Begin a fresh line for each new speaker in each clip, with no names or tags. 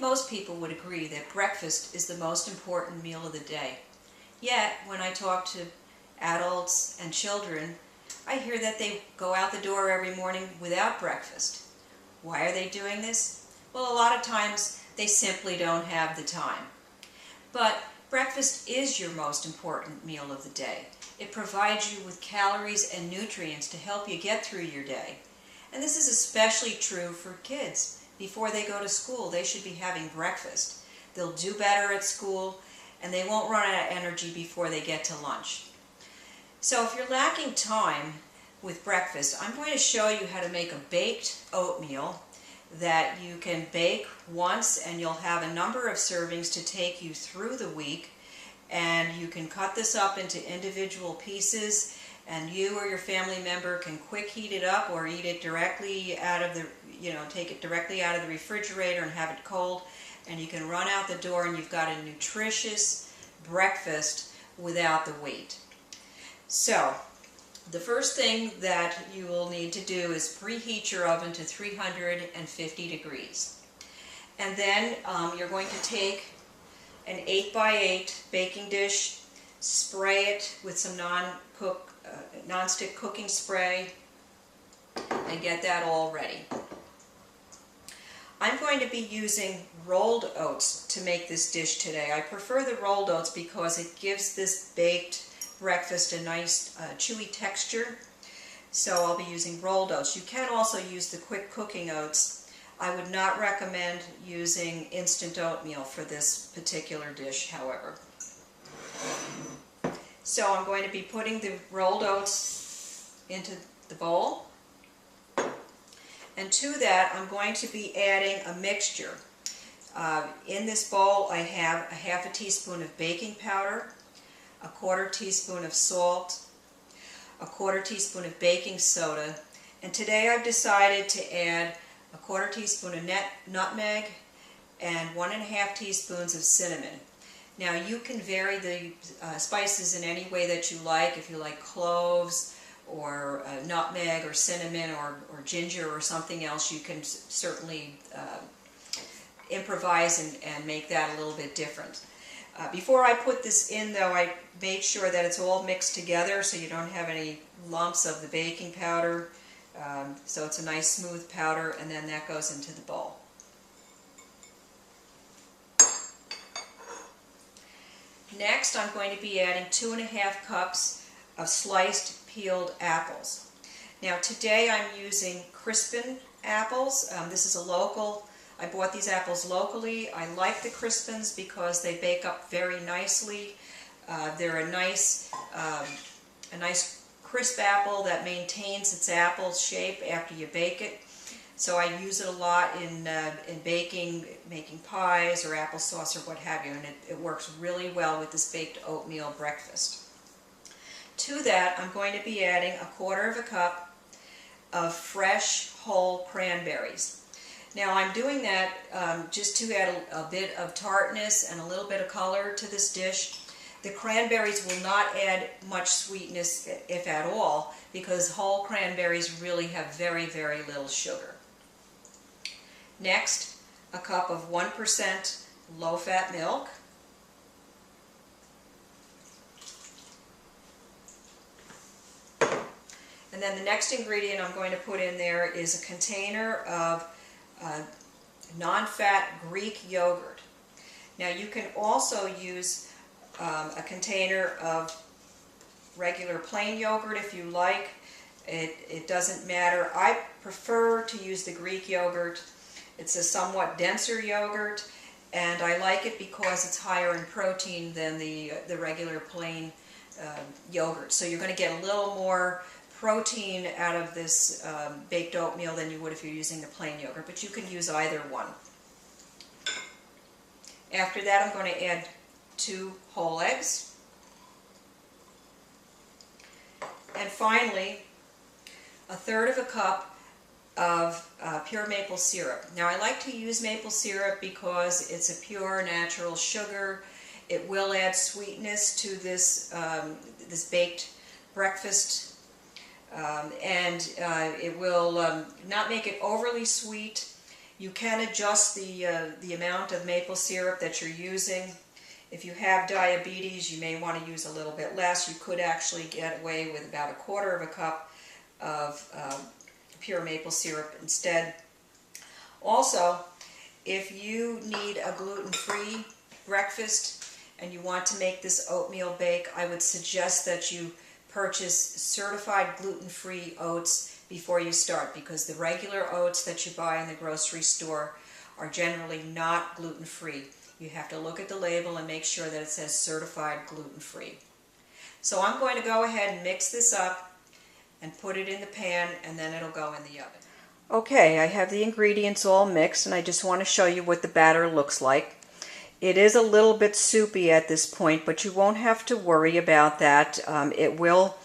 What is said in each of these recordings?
think most people would agree that breakfast is the most important meal of the day. Yet, when I talk to adults and children, I hear that they go out the door every morning without breakfast. Why are they doing this? Well, a lot of times they simply don't have the time. But breakfast is your most important meal of the day. It provides you with calories and nutrients to help you get through your day. And this is especially true for kids. Before they go to school, they should be having breakfast. They'll do better at school, and they won't run out of energy before they get to lunch. So if you're lacking time with breakfast, I'm going to show you how to make a baked oatmeal that you can bake once, and you'll have a number of servings to take you through the week. And you can cut this up into individual pieces, and you or your family member can quick heat it up or eat it directly out of the, take it directly out of the refrigerator and have it cold. And you can run out the door and you've got a nutritious breakfast without the wait. So, the first thing that you will need to do is preheat your oven to 350 degrees. And then you're going to take an 8x8 baking dish, spray it with some non-stick cooking spray, and get that all ready. I'm going to be using rolled oats to make this dish today. I prefer the rolled oats because it gives this baked breakfast a nice chewy texture. So I'll be using rolled oats. You can also use the quick cooking oats. I would not recommend using instant oatmeal for this particular dish, however. So I'm going to be putting the rolled oats into the bowl. And to that, I'm going to be adding a mixture. In this bowl, I have a half a teaspoon of baking powder, a quarter teaspoon of salt, a quarter teaspoon of baking soda, and today I've decided to add a quarter teaspoon of nutmeg and 1.5 teaspoons of cinnamon. Now you can vary the spices in any way that you like. If you like cloves or nutmeg or cinnamon or ginger or something else, you can certainly improvise and make that a little bit different. Before I put this in, though, I made sure that it's all mixed together so you don't have any lumps of the baking powder. So it's a nice smooth powder, and then that goes into the bowl. Next, I'm going to be adding 2.5 cups of sliced peeled apples. Now today I'm using Crispin apples. This is a local. I bought these apples locally. I like the Crispins because they bake up very nicely. They're a nice crisp apple that maintains its apple shape after you bake it. So I use it a lot in baking, making pies or applesauce or what have you, and it works really well with this baked oatmeal breakfast. To that, I'm going to be adding a quarter of a cup of fresh whole cranberries. Now I'm doing that just to add a bit of tartness and a little bit of color to this dish. The cranberries will not add much sweetness, if at all, because whole cranberries really have very, very little sugar. Next, a cup of 1% low-fat milk. And then the next ingredient I'm going to put in there is a container of non-fat Greek yogurt. Now you can also use a container of regular plain yogurt if you like. It doesn't matter. I prefer to use the Greek yogurt. It's a somewhat denser yogurt, and I like it because it's higher in protein than the regular plain yogurt. So you're going to get a little more protein out of this baked oatmeal than you would if you're using the plain yogurt, but you can use either one. After that, I'm going to add 2 whole eggs. And finally, 1/3 cup of pure maple syrup. Now I like to use maple syrup because it's a pure natural sugar. It will add sweetness to this, this baked breakfast. And it will not make it overly sweet. You can adjust the amount of maple syrup that you're using. If you have diabetes, you may want to use a little bit less. You could actually get away with about 1/4 cup of pure maple syrup instead. Also, if you need a gluten-free breakfast and you want to make this oatmeal bake, I would suggest that you purchase certified gluten-free oats before you start, because the regular oats that you buy in the grocery store are generally not gluten-free. You have to look at the label and make sure that it says certified gluten-free. So I'm going to go ahead and mix this up and put it in the pan, and then it'll go in the oven. Okay, I have the ingredients all mixed, and I just want to show you what the batter looks like. It is a little bit soupy at this point, but you won't have to worry about that. It will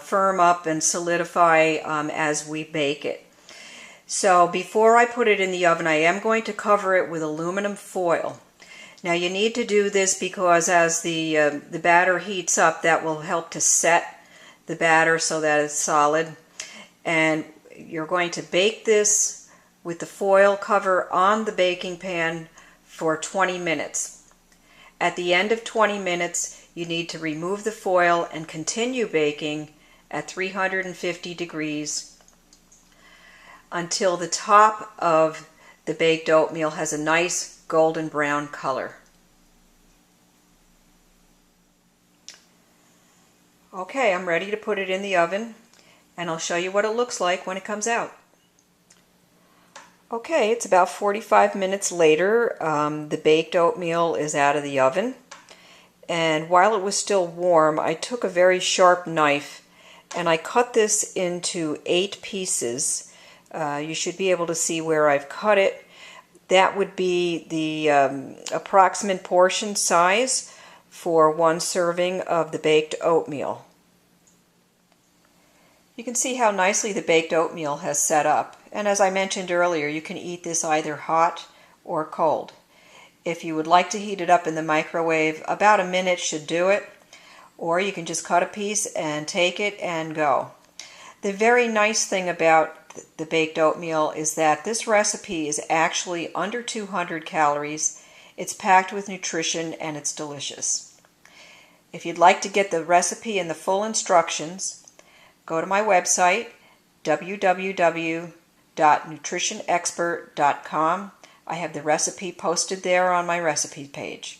firm up and solidify as we bake it. So before I put it in the oven, I am going to cover it with aluminum foil. Now you need to do this because as the batter heats up, that will help to set the batter so that it's solid. And you're going to bake this with the foil cover on the baking pan for 20 minutes. At the end of 20 minutes, you need to remove the foil and continue baking at 350 degrees until the top of the baked oatmeal has a nice golden brown color. Okay, I'm ready to put it in the oven, and I'll show you what it looks like when it comes out. Okay, it's about 45 minutes later. The baked oatmeal is out of the oven, and while it was still warm, I took a very sharp knife and I cut this into 8 pieces. You should be able to see where I've cut it. That would be the approximate portion size for 1 serving of the baked oatmeal. You can see how nicely the baked oatmeal has set up, and as I mentioned earlier, you can eat this either hot or cold. If you would like to heat it up in the microwave, about a minute should do it, or you can just cut a piece and take it and go. The very nice thing about the baked oatmeal is that this recipe is actually under 200 calories. It's packed with nutrition and it's delicious. If you'd like to get the recipe and the full instructions, go to my website, www.nutritionexpert.com. I have the recipe posted there on my recipe page.